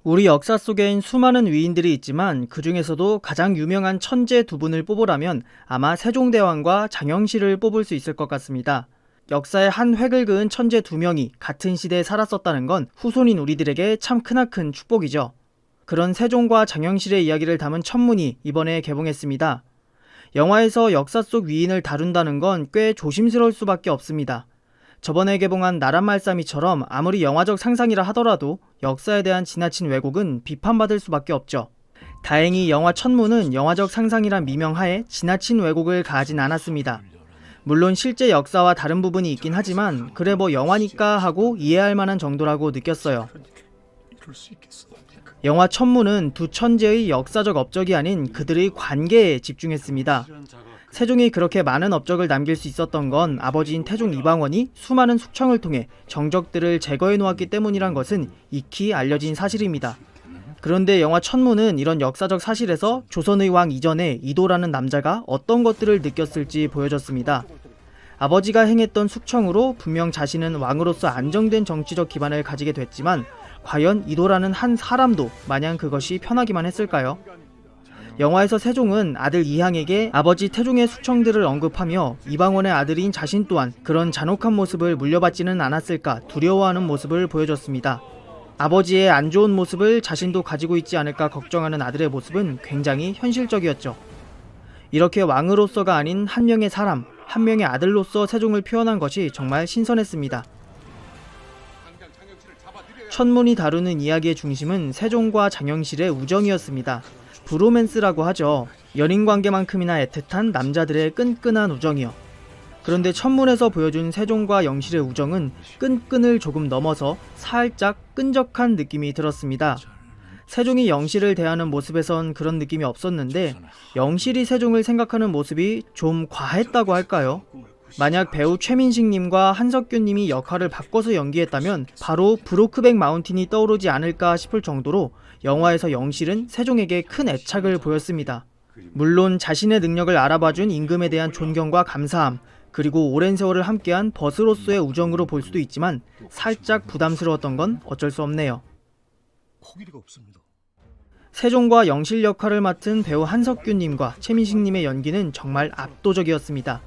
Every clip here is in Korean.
우리 역사 속엔 수많은 위인들이 있지만 그 중에서도 가장 유명한 천재 두 분을 뽑으라면 아마 세종대왕과 장영실을 뽑을 수 있을 것 같습니다. 역사의 한 획을 그은 천재 두 명이 같은 시대에 살았었다는 건 후손인 우리들에게 참 크나큰 축복이죠. 그런 세종과 장영실의 이야기를 담은 천문이 이번에 개봉했습니다. 영화에서 역사 속 위인을 다룬다는 건 꽤 조심스러울 수밖에 없습니다. 저번에 개봉한 나란말싸미처럼 아무리 영화적 상상이라 하더라도 역사에 대한 지나친 왜곡은 비판받을 수밖에 없죠. 다행히 영화 천문은 영화적 상상이란 미명하에 지나친 왜곡을 가하진 않았습니다. 물론 실제 역사와 다른 부분이 있긴 하지만 그래 뭐 영화니까 하고 이해할 만한 정도라고 느꼈어요. 영화 천문은 두 천재의 역사적 업적이 아닌 그들의 관계에 집중했습니다. 세종이 그렇게 많은 업적을 남길 수 있었던 건 아버지인 태종 이방원이 수많은 숙청을 통해 정적들을 제거해 놓았기 때문이란 것은 익히 알려진 사실입니다. 그런데 영화 천문은 이런 역사적 사실에서 조선의 왕 이전에 이도라는 남자가 어떤 것들을 느꼈을지 보여줬습니다. 아버지가 행했던 숙청으로 분명 자신은 왕으로서 안정된 정치적 기반을 가지게 됐지만 과연 이도라는 한 사람도 마냥 그것이 편하기만 했을까요? 영화에서 세종은 아들 이항에게 아버지 태종의 숙청들을 언급하며 이방원의 아들인 자신 또한 그런 잔혹한 모습을 물려받지는 않았을까 두려워하는 모습을 보여줬습니다. 아버지의 안 좋은 모습을 자신도 가지고 있지 않을까 걱정하는 아들의 모습은 굉장히 현실적이었죠. 이렇게 왕으로서가 아닌 한 명의 사람, 한 명의 아들로서 세종을 표현한 것이 정말 신선했습니다. 천문이 다루는 이야기의 중심은 세종과 장영실의 우정이었습니다. 브로맨스라고 하죠. 연인관계만큼이나 애틋한 남자들의 끈끈한 우정이요. 그런데 천문에서 보여준 세종과 영실의 우정은 끈끈을 조금 넘어서 살짝 끈적한 느낌이 들었습니다. 세종이 영실을 대하는 모습에선 그런 느낌이 없었는데 영실이 세종을 생각하는 모습이 좀 과했다고 할까요? 만약 배우 최민식님과 한석규님이 역할을 바꿔서 연기했다면 바로 브로크백 마운틴이 떠오르지 않을까 싶을 정도로 영화에서 영실은 세종에게 큰 애착을 보였습니다. 물론 자신의 능력을 알아봐준 임금에 대한 존경과 감사함, 그리고 오랜 세월을 함께한 벗으로서의 우정으로 볼 수도 있지만 살짝 부담스러웠던 건 어쩔 수 없네요. 세종과 영실 역할을 맡은 배우 한석규님과 최민식님의 연기는 정말 압도적이었습니다.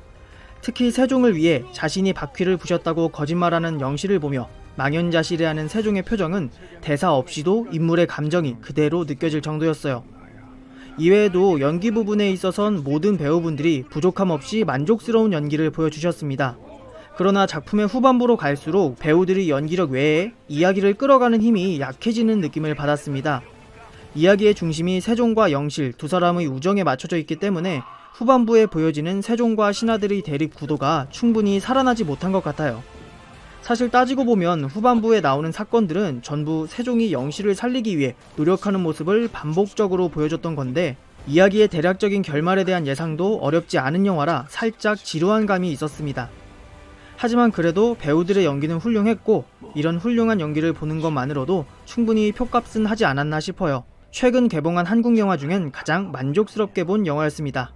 특히 세종을 위해 자신이 바퀴를 부셨다고 거짓말하는 영실을 보며 망연자실해하는 세종의 표정은 대사 없이도 인물의 감정이 그대로 느껴질 정도였어요. 이외에도 연기 부분에 있어선 모든 배우분들이 부족함 없이 만족스러운 연기를 보여주셨습니다. 그러나 작품의 후반부로 갈수록 배우들이 연기력 외에 이야기를 끌어가는 힘이 약해지는 느낌을 받았습니다. 이야기의 중심이 세종과 영실 두 사람의 우정에 맞춰져 있기 때문에 후반부에 보여지는 세종과 신하들의 대립 구도가 충분히 살아나지 못한 것 같아요. 사실 따지고 보면 후반부에 나오는 사건들은 전부 세종이 영실을 살리기 위해 노력하는 모습을 반복적으로 보여줬던 건데 이야기의 대략적인 결말에 대한 예상도 어렵지 않은 영화라 살짝 지루한 감이 있었습니다. 하지만 그래도 배우들의 연기는 훌륭했고 이런 훌륭한 연기를 보는 것만으로도 충분히 표값은 하지 않았나 싶어요. 최근 개봉한 한국 영화 중엔 가장 만족스럽게 본 영화였습니다.